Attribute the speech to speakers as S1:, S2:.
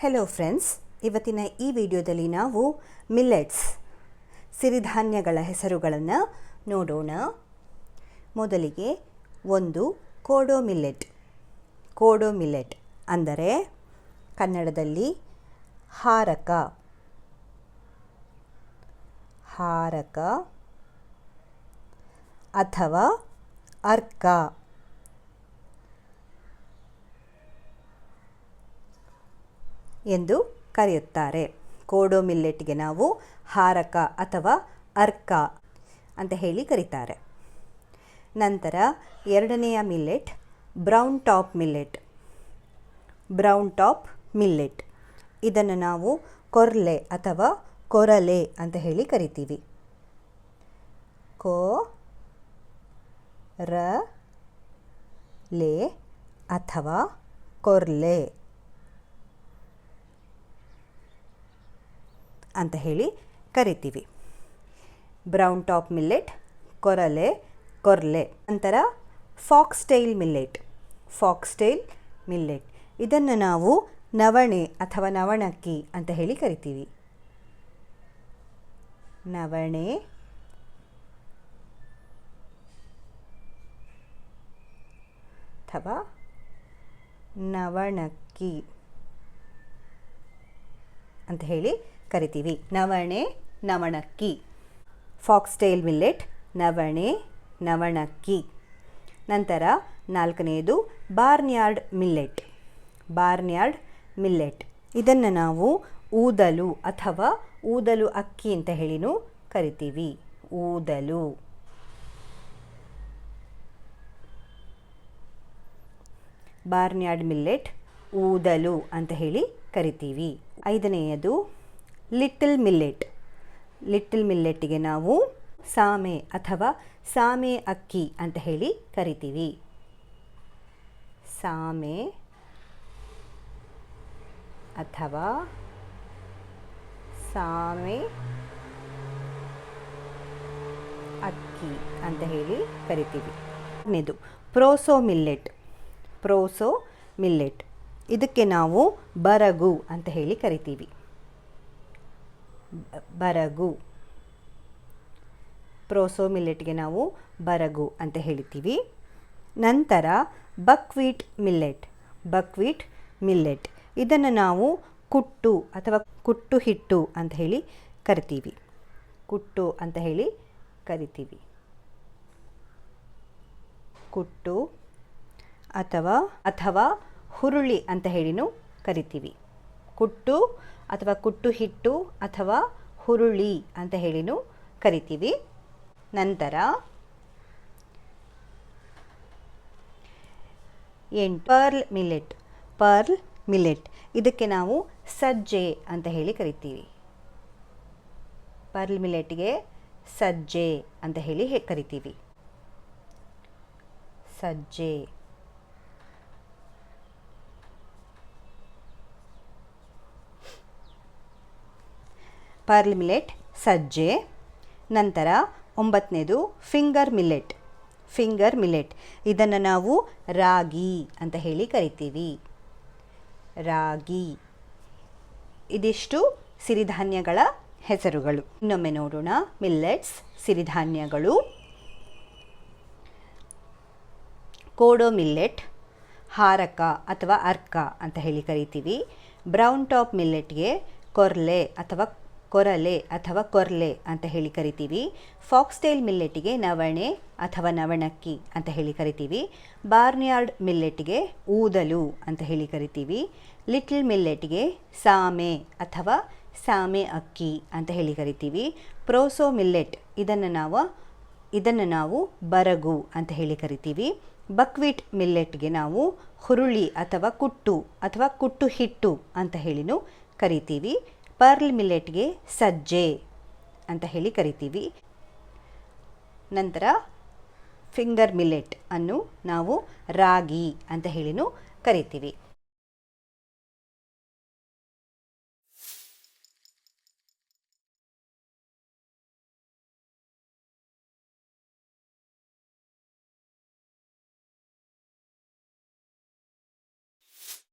S1: Hello friends, ಇವತ್ತಿನ ಈ ವಿಡಿಯೋದಲ್ಲಿ ನಾವು ಮಿಲ್ಲೆಟ್ಸ್ ಸಿರಿಧಾನ್ಯಗಳ ಹೆಸರುಗಳನ್ನು ನೋಡೋಣ. ಮೊದಲಿಗೆ ಒಂದು ಕೋಡೋ ಮಿಲ್ಲೆಟ್. ಕೋಡೋ ಮಿಲ್ಲೆಟ್ ಅಂದರೆ ಕನ್ನಡದಲ್ಲಿ ಹಾರಕ ಅಥವಾ ಅರ್ಕ ಎಂದು ಕರೆಯುತ್ತಾರೆ. ಕೋಡೋ ಮಿಲ್ಲೆಟ್ಗೆ ನಾವು ಹಾರಕ ಅಥವಾ ಅರ್ಕ ಅಂತ ಹೇಳಿ ಕರೀತಾರೆ. ನಂತರ ಎರಡನೆಯ millet brown top millet. Brown top millet ಇದನ್ನು ನಾವು ಕೊರ್ಲೆ ಅಥವಾ ಕೊರಲೆ ಅಂತ ಹೇಳಿ ಕರಿತೀವಿ. ಕೊರಲೆ ಅಥವಾ ಕೊರ್ಲೆ ಅಂತ ಹೇಳಿ ಕರಿತೀವಿ. ಬ್ರೌನ್ ಟಾಪ್ ಮಿಲ್ಲೆಟ್, ಕೊರಲೆ, ಕೊರ್ಲೆ. ನಂತರ ಫಾಕ್ಸ್ಟೈಲ್ ಮಿಲ್ಲೆಟ್. ಫಾಕ್ಸ್ಟೈಲ್ ಮಿಲ್ಲೆಟ್ ಇದನ್ನು ನಾವು ನವಣೆ ಅಥವಾ ನವಣಕ್ಕಿ ಅಂತ ಹೇಳಿ ಕರಿತೀವಿ. ನವಣೆ ಅಥವಾ ನವಣಕ್ಕಿ ಅಂತ ಹೇಳಿ ಕರಿತೀವಿ. ನವಣೆ, ನವಣಕ್ಕಿ. ಫಾಕ್ಸ್ಟೈಲ್ ಮಿಲ್ಲೆಟ್, ನವಣೆ, ನವಣಕ್ಕಿ. ನಂತರ ನಾಲ್ಕನೆಯದು ಬಾರ್ನ್ಯಾರ್ಡ್ ಮಿಲ್ಲೆಟ್. ಬಾರ್ನ್ಯಾರ್ಡ್ ಮಿಲ್ಲೆಟ್ ಇದನ್ನು ನಾವು ಊದಲು ಅಥವಾ ಊದಲು ಅಕ್ಕಿ ಅಂತ ಹೇಳಿನೂ ಕರಿತೀವಿ. ಊದಲು. ಬಾರ್ನ್ಯಾರ್ಡ್ ಮಿಲ್ಲೆಟ್, ಊದಲು ಅಂತ ಹೇಳಿ ಕರಿತೀವಿ. ಐದನೆಯದು ಲಿಟಲ್ ಮಿಲ್ಲೆಟ್. ಲಿಟಲ್ ಮಿಲ್ಲೆಟ್ಗೆ ನಾವು ಸಾಮೆ ಅಥವಾ ಸಾಮೆ ಅಕ್ಕಿ ಅಂತ ಹೇಳಿ ಕರಿತೀವಿ. ಸಾಮೆ ಅಥವಾ ಸಾಮೆ ಅಕ್ಕಿ ಅಂತ ಹೇಳಿ ಕರಿತೀವಿ. ಇದು ಪ್ರೋಸೋ ಮಿಲ್ಲೆಟ್. ಪ್ರೋಸೋ ಮಿಲ್ಲೆಟ್ ಇದಕ್ಕೆ ನಾವು ಬರಗು ಅಂತ ಹೇಳಿ ಕರಿತೀವಿ. ಬರಗು. ಪ್ರೋಸೋ ಮಿಲ್ಲೆಟ್ಗೆ ನಾವು ಬರಗು ಅಂತ ಹೇಳ್ತೀವಿ. ನಂತರ ಬಕ್ವೀಟ್ ಮಿಲ್ಲೆಟ್. ಬಕ್ವೀಟ್ ಮಿಲ್ಲೆಟ್ ಇದನ್ನು ನಾವು ಕುಟ್ಟು ಅಥವಾ ಕುಟ್ಟು ಹಿಟ್ಟು ಅಂತ ಹೇಳಿ ಕರಿತೀವಿ. ಕುಟ್ಟು ಅಂತ ಹೇಳಿ ಕರಿತೀವಿ. ಕುಟ್ಟು ಅಥವಾ ಹುರುಳಿ ಅಂತ ಹೇಳಿನೂ ಕರಿತೀವಿ. ಕುಟ್ಟು ಅಥವಾ ಕುಟ್ಟು ಹಿಟ್ಟು ಅಥವಾ ಹುರುಳಿ ಅಂತ ಹೇಳಿನೂ ಕರಿತೀವಿ. ನಂತರ ಪರ್ಲ್ ಮಿಲ್ಲೆಟ್. ಪರ್ಲ್ ಮಿಲ್ಲೆಟ್ ಇದಕ್ಕೆ ನಾವು ಸಜ್ಜೆ ಅಂತ ಹೇಳಿ ಕರಿತೀವಿ. ಪರ್ಲ್ ಮಿಲ್ಲೆಟ್ಗೆ ಸಜ್ಜೆ ಅಂತ ಹೇಳಿ ಕರಿತೀವಿ. ಸಜ್ಜೆ. ಪರ್ಲ್ ಮಿಲ್ಲೆಟ್, ಸಜ್ಜೆ. ನಂತರ ಒಂಬತ್ತನೇದು ಫಿಂಗರ್ ಮಿಲ್ಲೆಟ್. ಫಿಂಗರ್ ಮಿಲ್ಲೆಟ್ ಇದನ್ನು ನಾವು ರಾಗಿ ಅಂತ ಹೇಳಿ ಕರಿತೀವಿ. ರಾಗಿ. ಇದಿಷ್ಟು ಸಿರಿಧಾನ್ಯಗಳ ಹೆಸರುಗಳು. ಇನ್ನೊಮ್ಮೆ ನೋಡೋಣ. ಮಿಲ್ಲೆಟ್ಸ್ ಸಿರಿಧಾನ್ಯಗಳು. ಕೋಡೋ ಮಿಲ್ಲೆಟ್ ಹಾರಕ ಅಥವಾ ಅರ್ಕ ಅಂತ ಹೇಳಿ ಕರಿತೀವಿ. ಬ್ರೌನ್ ಟಾಪ್ ಮಿಲ್ಲೆಟ್ಗೆ ಕೊರ್ಲೆ ಅಥವಾ ಕೊರಲೆ ಅಥವಾ ಕೊರ್ಲೆ ಅಂತ ಹೇಳಿ ಕರಿತೀವಿ. ಫಾಕ್ಸ್ಟೈಲ್ ಮಿಲ್ಲೆಟ್ಗೆ ನವಣೆ ಅಥವಾ ನವಣಕ್ಕಿ ಅಂತ ಹೇಳಿ ಕರಿತೀವಿ. ಬಾರ್ನ್ಯಾರ್ಡ್ ಮಿಲ್ಲೆಟ್ಗೆ ಊದಲು ಅಂತ ಹೇಳಿ ಕರಿತೀವಿ. ಲಿಟಲ್ ಮಿಲ್ಲೆಟ್ಗೆ ಸಾಮೆ ಅಥವಾ ಸಾಮೆ ಅಕ್ಕಿ ಅಂತ ಹೇಳಿ ಕರಿತೀವಿ. ಪ್ರೋಸೋ ಮಿಲ್ಲೆಟ್ ಇದನ್ನು ನಾವು ಬರಗು ಅಂತ ಹೇಳಿ ಕರಿತೀವಿ. ಬಕ್ವೀಟ್ ಮಿಲ್ಲೆಟ್ಗೆ ನಾವು ಹುರುಳಿ ಅಥವಾ ಕುಟ್ಟು ಹಿಟ್ಟು ಅಂತ ಹೇಳಿನೂ ಕರಿತೀವಿ. ಪರ್ಲ್ ಮಿಲ್ಲೆಟ್ಗೆ ಸಜ್ಜೆ ಅಂತ ಹೇಳಿ ಕರಿತೀವಿ. ನಂತರ ಫಿಂಗರ್ ಮಿಲ್ಲೆಟ್ ಅನ್ನು ನಾವು ರಾಗಿ ಅಂತ ಹೇಳಿನೂ ಕರಿತೀವಿ.